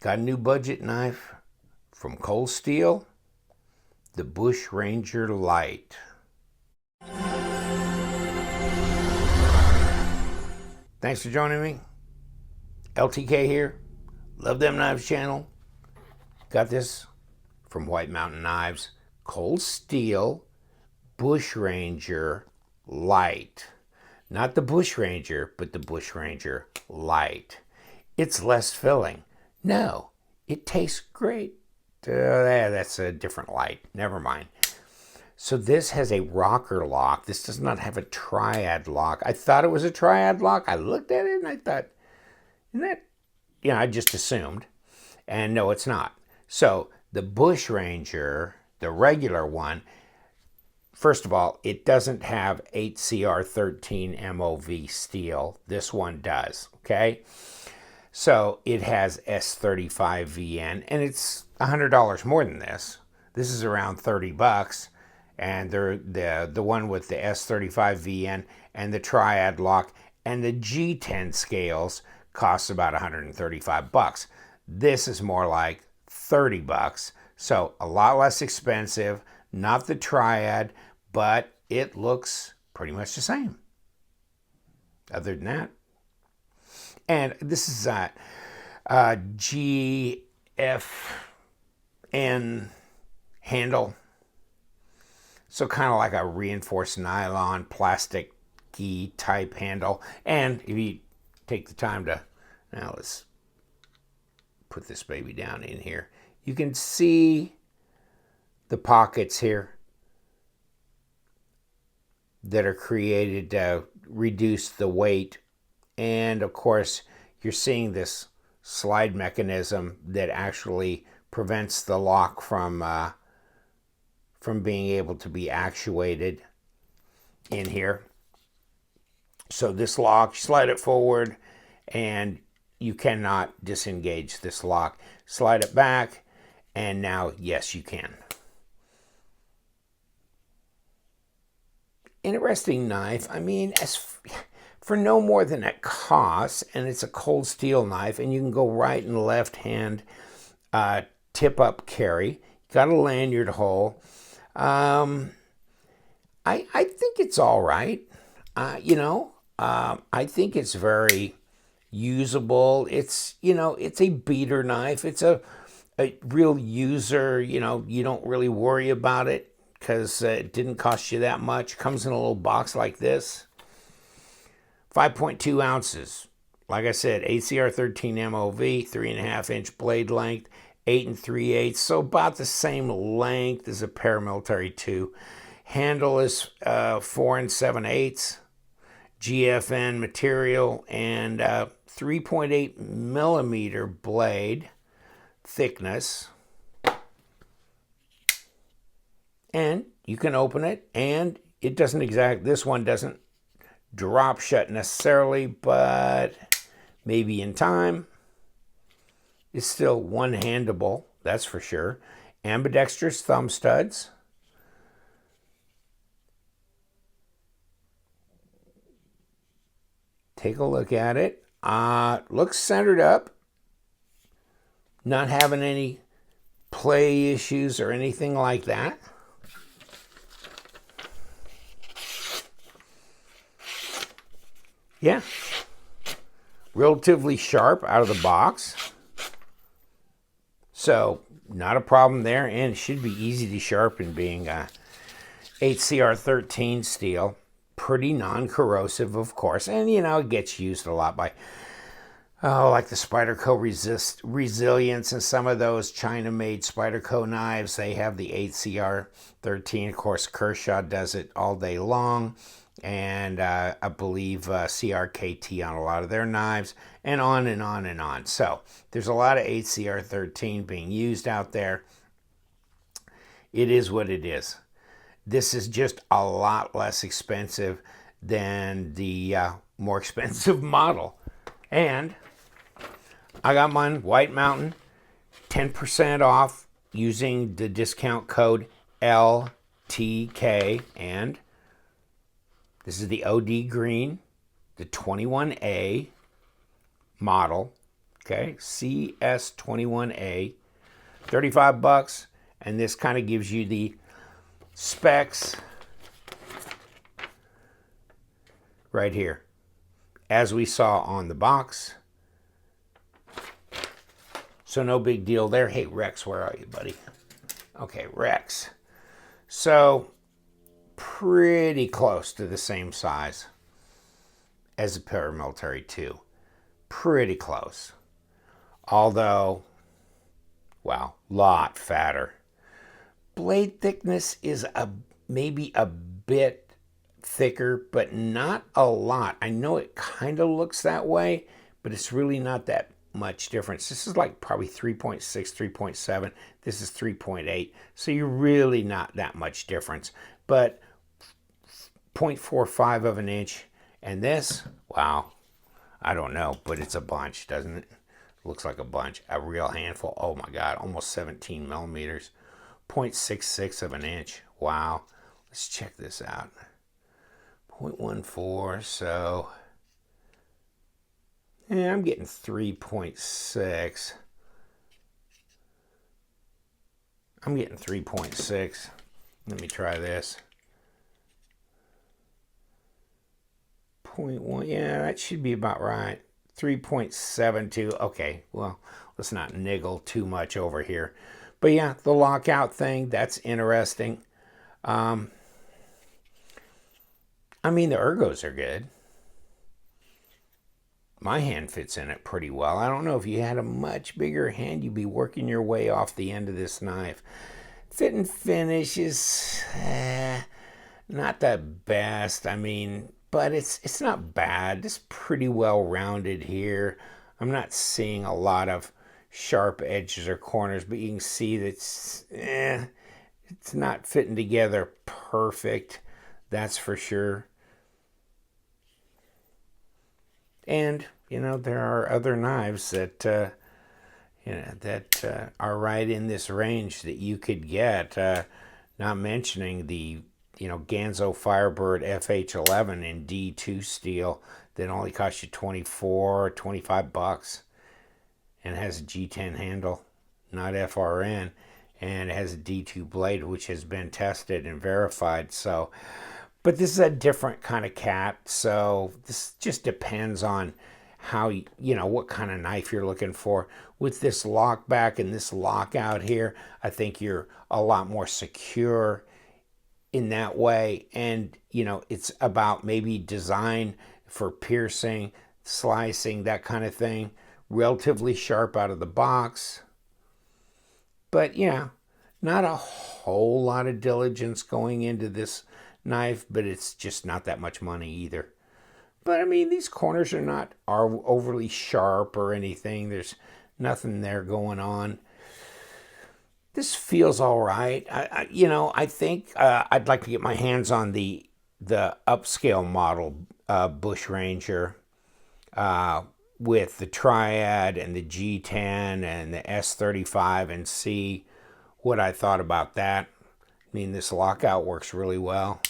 Got a new budget knife from Cold Steel, the Bush Ranger Lite. Thanks for joining me. LTK here. Love Them Knives channel. Got this from White Mountain Knives. Cold Steel Bush Ranger Lite. Not the Bush Ranger, but the Bush Ranger Lite. It's less filling. No, it tastes great. That's a different light. Never mind. So this has a rocker lock. This does not have a triad lock. I thought it was a triad lock. I looked at it and I thought, isn't that, I just assumed. And no, it's not. So the Bush Ranger, the regular one, first of all, it doesn't have 8CR13 MOV steel. This one does, okay? So it has S35 VN, and it's $100 more than this. This is around 30 bucks, and the one with the S35 VN and the triad lock and the G10 scales costs about 135 bucks. This is more like 30 bucks, so a lot less expensive, not the triad, but it looks pretty much the same. Other than that. And this is a GFN handle. So kind of like a reinforced nylon, plastic-y type handle. And if you take the time to, now let's put this baby down in here. You can see the pockets here that are created to reduce the weight. And of course, you're seeing this slide mechanism that actually prevents the lock from being able to be actuated in here. So this lock, slide it forward, and you cannot disengage this lock. Slide it back, and now, yes, you can. Interesting knife. I mean, for no more than it costs, and it's a cold steel knife, and you can go right and left hand tip up carry. Got a lanyard hole. I think it's all right. I think it's very usable. It's it's a beater knife. It's a real user. You don't really worry about it because it didn't cost you that much. Comes in a little box like this. 5.2 ounces. Like I said, 8CR13 MOV, 3.5-inch blade length, 8 3/8, so about the same length as a paramilitary 2. Handle is 4 7/8, GFN material, and 3.8 millimeter blade thickness. And you can open it, and it doesn't this one doesn't drop shut necessarily, but maybe in time. It's still one-handable, that's for sure. Ambidextrous thumb studs. Take a look at it. Looks centered up. Not having any play issues or anything like that. Yeah, relatively sharp out of the box. So not a problem there, and it should be easy to sharpen being 8CR13 steel. Pretty non-corrosive, of course, and it gets used a lot by like the Spyderco Resilience and some of those China-made Spyderco knives. They have the 8CR13. Of course, Kershaw does it all day long. And I believe CRKT on a lot of their knives, and on and on and on. So there's a lot of 8CR13 being used out there. It is what it is. This is just a lot less expensive than the more expensive model. And I got mine, White Mountain, 10% off using the discount code LTK, and this is the OD green, the 21A model. Okay, CS21A, 35 bucks. And this kind of gives you the specs right here, as we saw on the box. So no big deal there. Hey, Rex, where are you, buddy? Okay, Rex. So pretty close to the same size as a Paramilitary 2. Pretty close. Although, wow, lot fatter. Blade thickness is maybe a bit thicker, but not a lot. I know it kind of looks that way, but it's really not that much difference. This is like probably 3.6, 3.7. This is 3.8. So you're really not that much difference. But 0.45 of an inch. And this, wow, I don't know, but it's a bunch, doesn't it? Looks like a bunch, a real handful. Oh my God, almost 17 millimeters. 0.66 of an inch. Wow. Let's check this out. 0.14, so yeah, I'm getting 3.6. I'm getting 3.6. Let me try this. 0.1, yeah, that should be about right. 3.72. Okay, well, let's not niggle too much over here. But yeah, the lockout thing, that's interesting. I mean, the ergos are good. My hand fits in it pretty well. I don't know, if you had a much bigger hand, you'd be working your way off the end of this knife. Fit and finish is not the best. I mean, but it's not bad. It's pretty well rounded here. I'm not seeing a lot of sharp edges or corners, but you can see that it's not fitting together perfect. That's for sure. And you know, there are other knives that are right in this range that you could get. Not mentioning the Ganzo Firebird FH11 in D2 steel that only costs you 24, 25 bucks. And has a G10 handle, not FRN, and it has a D2 blade, which has been tested and verified. So, but this is a different kind of cat, so this just depends on how, what kind of knife you're looking for. With this lock back and this lockout here, I think you're a lot more secure in that way. And, it's about maybe design for piercing, slicing, that kind of thing. Relatively sharp out of the box. But yeah, not a whole lot of diligence going into this knife, but it's just not that much money either. But I mean, these corners are overly sharp or anything. There's nothing there going on. This feels all right. I think I'd like to get my hands on the upscale model Bush Ranger. With the Triad and the G10 and the S35 and see what I thought about that. I mean, this lockout works really well.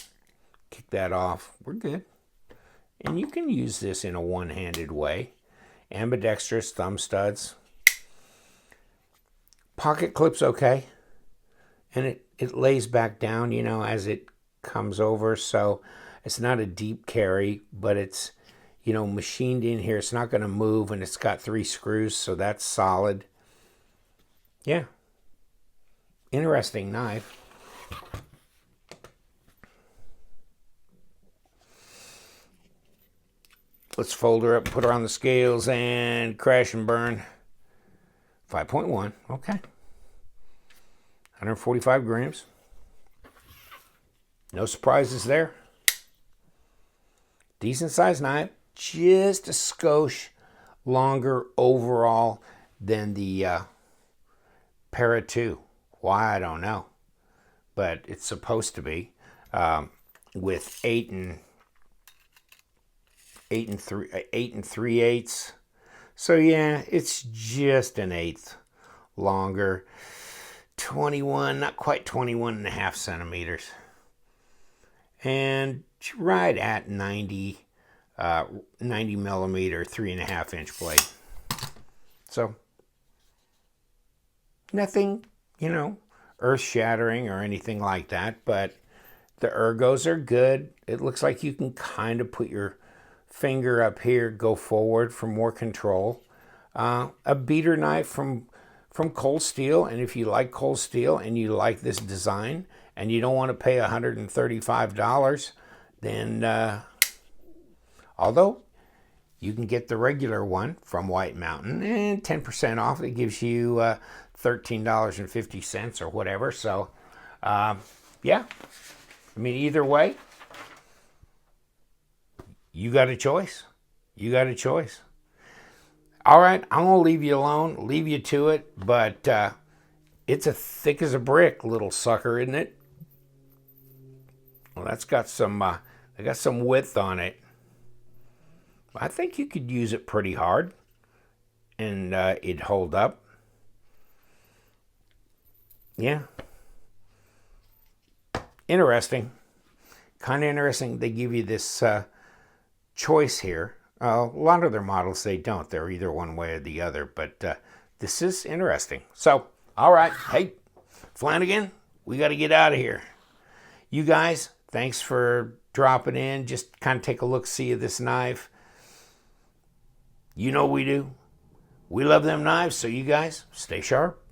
Kick that off. We're good. And you can use this in a one-handed way. Ambidextrous thumb studs. Pocket clip's okay. And it lays back down, as it comes over. So it's not a deep carry, but it's machined in here. It's not going to move, and it's got 3 screws, so that's solid. Yeah. Interesting knife. Let's fold her up, put her on the scales, and crash and burn. 5.1. Okay. 145 grams. No surprises there. Decent sized knife. Just a skosh longer overall than the Para 2. Why, I don't know. But it's supposed to be. With 8 and 3/8. So yeah, it's just an eighth longer. 21, not quite 21 and a half centimeters. And right at 90 millimeter, 3.5 inch blade. So nothing, you know, earth-shattering or anything like that, but the ergos are good. It looks like you can kind of put your finger up here, go forward for more control. A beater knife from Cold Steel, and if you like Cold Steel and you like this design and you don't want to pay $135, then although you can get the regular one from White Mountain and 10% off, it gives you $13.50 or whatever. So yeah, I mean, either way, you got a choice. You got a choice. All right, I'm going to leave you alone, leave you to it, but it's as thick as a brick, little sucker, isn't it? Well, that's got some, I got some width on it. I think you could use it pretty hard, and it'd hold up. Yeah. Interesting. Kind of interesting. They give you this choice here. A lot of their models, they don't. They're either one way or the other. But this is interesting. So, all right. Hey, Flanagan, we got to get out of here. You guys, thanks for dropping in. Just kind of take a look-see of this knife. You know we do. We love them knives, so you guys, stay sharp.